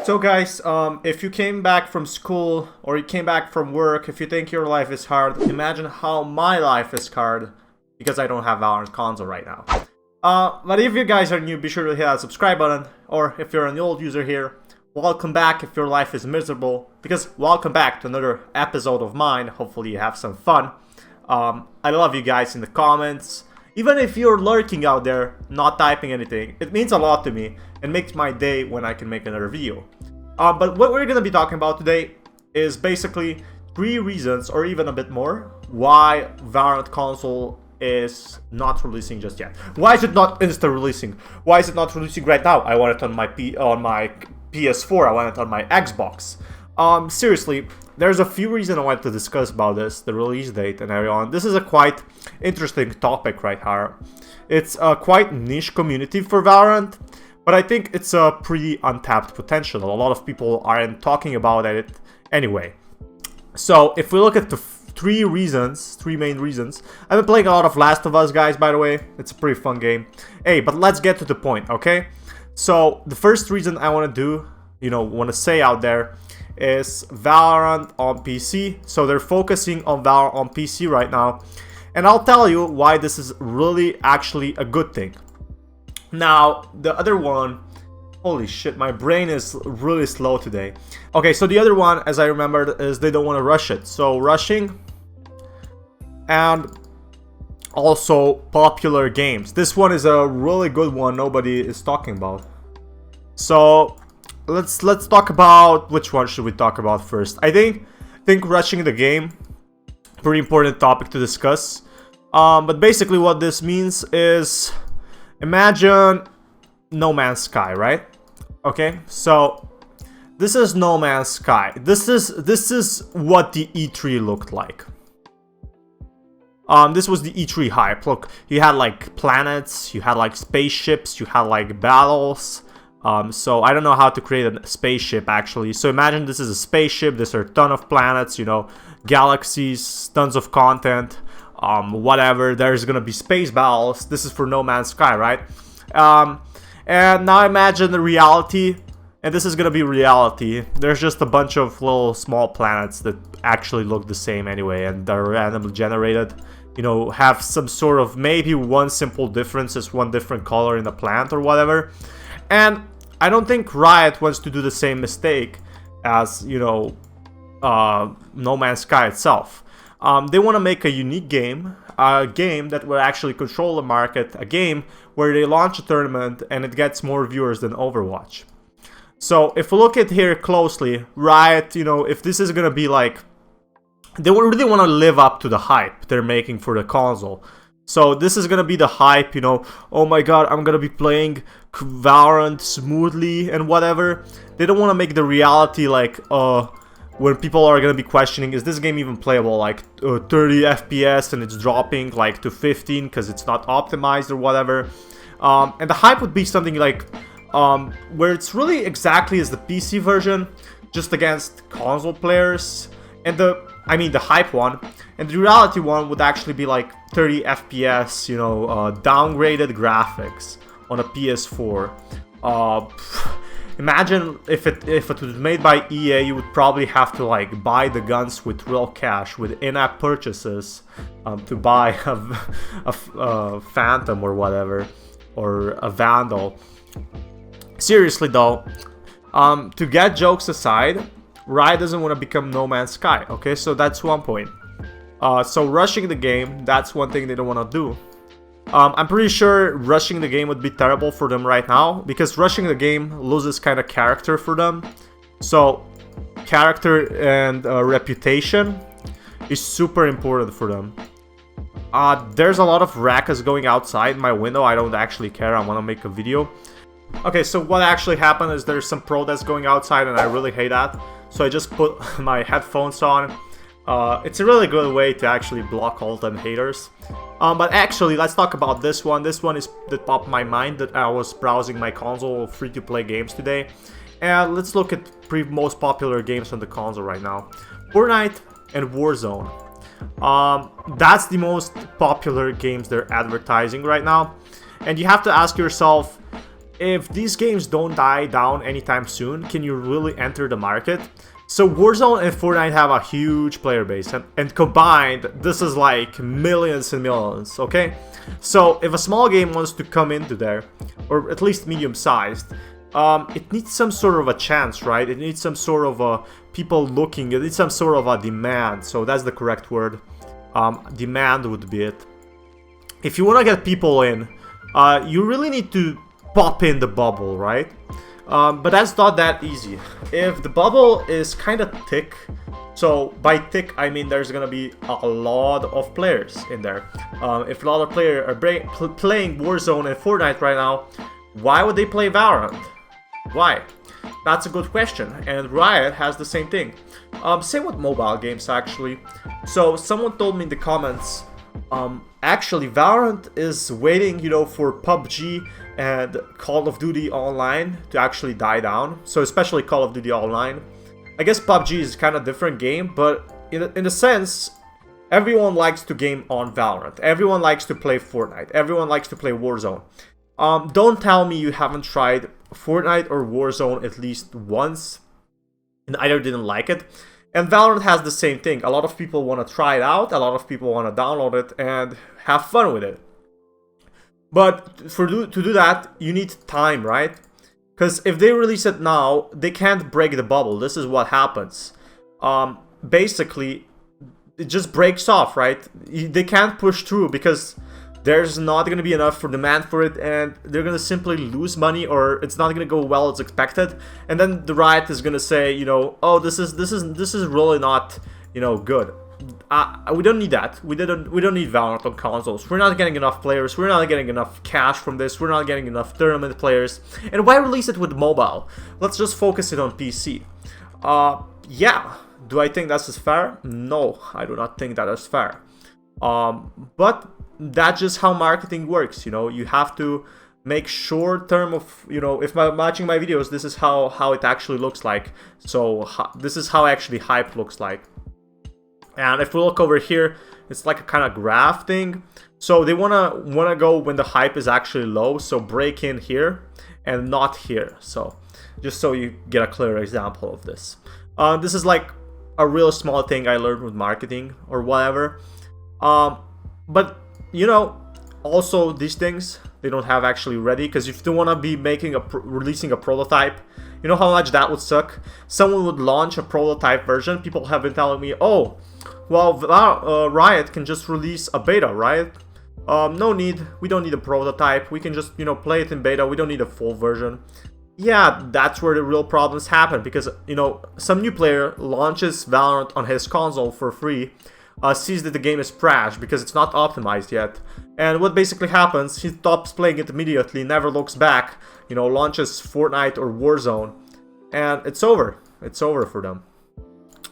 So guys, if you came back from school or you came back from work, if you think your life is hard, imagine how my life is hard because I don't have Valorant console right now. But if you guys are new, be sure to hit that subscribe button, or if you're an old user here, welcome back if your life is miserable, because welcome back to another episode of mine. Hopefully you have some fun. I love you guys in the comments. Even if you're lurking out there, not typing anything, it means a lot to me and makes my day when I can make another video. But what we're going to be talking about today is basically 3 reasons, or even a bit more, why Valorant console is not releasing just yet. Why is it not insta-releasing? Why is it not releasing right now? I want it on my PS4, I want it on my Xbox. Seriously, there's a few reasons I want to discuss about this, the release date and everything. This is a quite interesting topic right here. It's a quite niche community for Valorant, but I think it's a pretty untapped potential. A lot of people aren't talking about it anyway. So if we look at the 3 main reasons, I've been playing a lot of Last of Us, guys, by the way. It's a pretty fun game. Hey, but let's get to the point, okay? So the first reason I want to want to say out there is Valorant on PC. So they're focusing on Valorant on PC right now, and I'll tell you why this is really actually a good thing. Now the other one, holy shit, my brain is really slow today. Okay, so the other one, as I remembered, is they don't want to rush it. So rushing, and also popular games. This one is a really good one nobody is talking about. So let's talk about, which one should we talk about first? I think rushing the game, pretty important topic to discuss. But basically what this means is, imagine No Man's Sky, right? Okay, so this is No Man's Sky. This is what the E3 looked like. This was the E3 hype. Look, you had like planets, you had like spaceships, you had like battles. So I don't know how to create a spaceship actually. So imagine this is a spaceship, there's a ton of planets, galaxies, tons of content, whatever. There's gonna be space battles. This is for No Man's Sky, right? And now imagine the reality, and this is gonna be reality. There's just a bunch of little small planets that actually look the same anyway, and they're randomly generated. Have some sort of, maybe one simple difference is one different color in the plant or whatever. And I don't think Riot wants to do the same mistake as, No Man's Sky itself. They want to make a unique game, a game that will actually control the market, a game where they launch a tournament and it gets more viewers than Overwatch. So if we look at here closely, Riot, if this is going to be like, they really want to live up to the hype they're making for the console. So this is gonna be the hype, oh my god, I'm gonna be playing Valorant smoothly and whatever. They don't want to make the reality like, when people are gonna be questioning, is this game even playable, like 30 FPS and it's dropping like to 15 because it's not optimized or whatever. And the hype would be something like, where it's really exactly as the PC version, just against console players. And the hype one, and the reality one would actually be like 30 FPS, downgraded graphics on a PS4. Imagine if it was made by EA, you would probably have to like buy the guns with real cash, with in-app purchases, to buy a Phantom or whatever, or a Vandal. Seriously though, to get jokes aside, Riot doesn't want to become No Man's Sky, okay? So that's one point. So rushing the game, that's one thing they don't want to do. I'm pretty sure rushing the game would be terrible for them right now, because rushing the game loses kind of character for them. So character and reputation is super important for them. There's a lot of rackets going outside my window. I don't actually care. I want to make a video. Okay, so what actually happened is there's some protests going outside, and I really hate that. So I just put my headphones on. It's a really good way to actually block all them haters. But actually, let's talk about this one. This one is that popped my mind that I was browsing my console free-to-play games today. And let's look at most popular games on the console right now. Fortnite and Warzone. That's the most popular games they're advertising right now. And you have to ask yourself, if these games don't die down anytime soon, can you really enter the market? So Warzone and Fortnite have a huge player base, and combined, this is like millions and millions, okay? So if a small game wants to come into there, or at least medium-sized, it needs some sort of a chance, right? It needs some sort of a people looking, it needs some sort of a demand, so that's the correct word. Demand would be it. If you want to get people in, you really need to pop in the bubble, right? But that's not that easy. If the bubble is kind of thick, so by thick I mean there's gonna be a lot of players in there. If a lot of players are playing Warzone and Fortnite right now, why would they play Valorant? Why? That's a good question, and Riot has the same thing. Same with mobile games actually. So someone told me in the comments, actually Valorant is waiting, you know, for PUBG and Call of Duty Online to actually die down. So especially Call of Duty Online. I guess PUBG is kind of different game, but in a sense, everyone likes to game on Valorant. Everyone likes to play Fortnite. Everyone likes to play Warzone. Don't tell me you haven't tried Fortnite or Warzone at least once and either didn't like it. And Valorant has the same thing. A lot of people want to try it out, a lot of people want to download it and have fun with it. But to do that, you need time, right? Because if they release it now, they can't break the bubble. This is what happens. Basically, it just breaks off, right? They can't push through because there's not going to be enough for demand for it, and they're going to simply lose money, or it's not going to go well as expected. And then the Riot is going to say, you know, oh, this is really not, you know, good. We don't need that. We don't need Valorant on consoles. We're not getting enough players. We're not getting enough cash from this. We're not getting enough tournament players. And why release it with mobile? Let's just focus it on PC. Yeah. Do I think that's fair? No, I do not think that is fair. But that's just how marketing works. You know, you have to make short term of, you know, if I'm watching my videos, this is how it actually looks like. So this is how actually hype looks like. And if we look over here, it's like a kind of graph thing. So they wanna go when the hype is actually low. So break in here and not here. So just so you get a clear example of this. This is like a real small thing I learned with marketing or whatever. But you know, also these things they don't have actually ready, because if they want to be making releasing a prototype, you know how much that would suck. Someone would launch a prototype version. People have been telling me, oh, well, Riot can just release a beta, right? No need. We don't need a prototype. We can just, you know, play it in beta. We don't need a full version. Yeah, that's where the real problems happen, because, you know, some new player launches Valorant on his console for free, sees that the game is trash because it's not optimized yet, and what basically happens, he stops playing it immediately, never looks back, you know, launches Fortnite or Warzone, and it's over. It's over for them.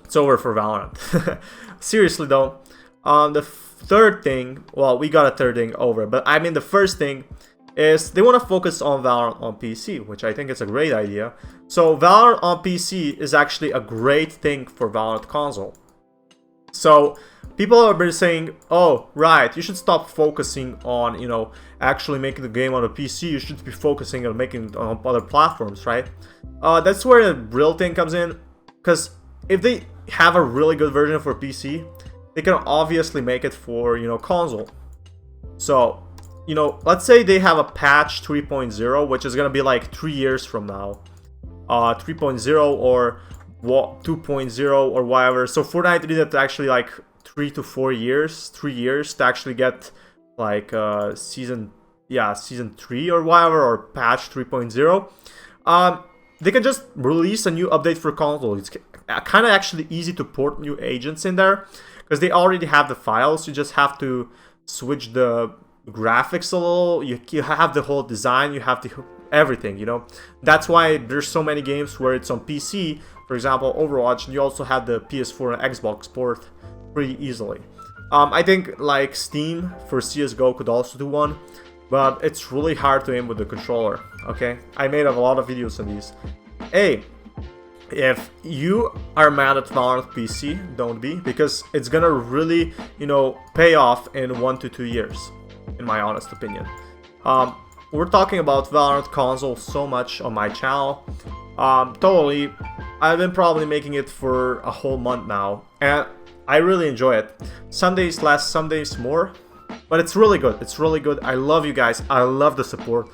It's over for Valorant. Seriously though, the third thing, well, we got a third thing over, but I mean the first thing is they want to focus on Valorant on PC, which I think is a great idea. So Valorant on PC is actually a great thing for Valorant console. So people have been saying, oh, right, you should stop focusing on, you know, actually making the game on a PC. You should be focusing on making it on other platforms, right? That's where the real thing comes in, because if they have a really good version for PC, they can obviously make it for, you know, console. So, you know, let's say they have a patch 3.0, which is going to be like 3 years from now. 3.0 or 2.0 or whatever. So Fortnite needed actually like 3 to 4 years, 3 years to actually get like season 3 or whatever, or patch 3.0. They can just release a new update for console. It's kind of actually easy to port new agents in there, because they already have the files. You just have to switch the graphics a little. You have the whole design. You have the everything, you know. That's why there's so many games where it's on PC. For example, Overwatch, and you also have the PS4 and Xbox port pretty easily. I think like Steam for CSGO could also do one, but it's really hard to aim with the controller, okay? I made a lot of videos on these. Hey, if you are mad at Valorant PC, don't be, because it's gonna really, you know, pay off in 1 to 2 years, in my honest opinion. we're talking about Valorant console so much on my channel. Totally, I've been probably making it for a whole month now, and I really enjoy it. Some days less, some days more, but it's really good. It's really good. I love you guys. I love the support.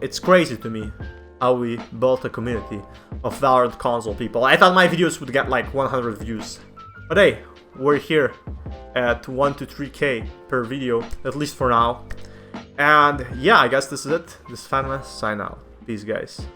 It's crazy to me how we built a community of Valorant console people. I thought my videos would get like 100 views, but hey, we're here at 1 to 3K per video, at least for now. And yeah, I guess this is it. This is Fanma, sign out. Peace, guys.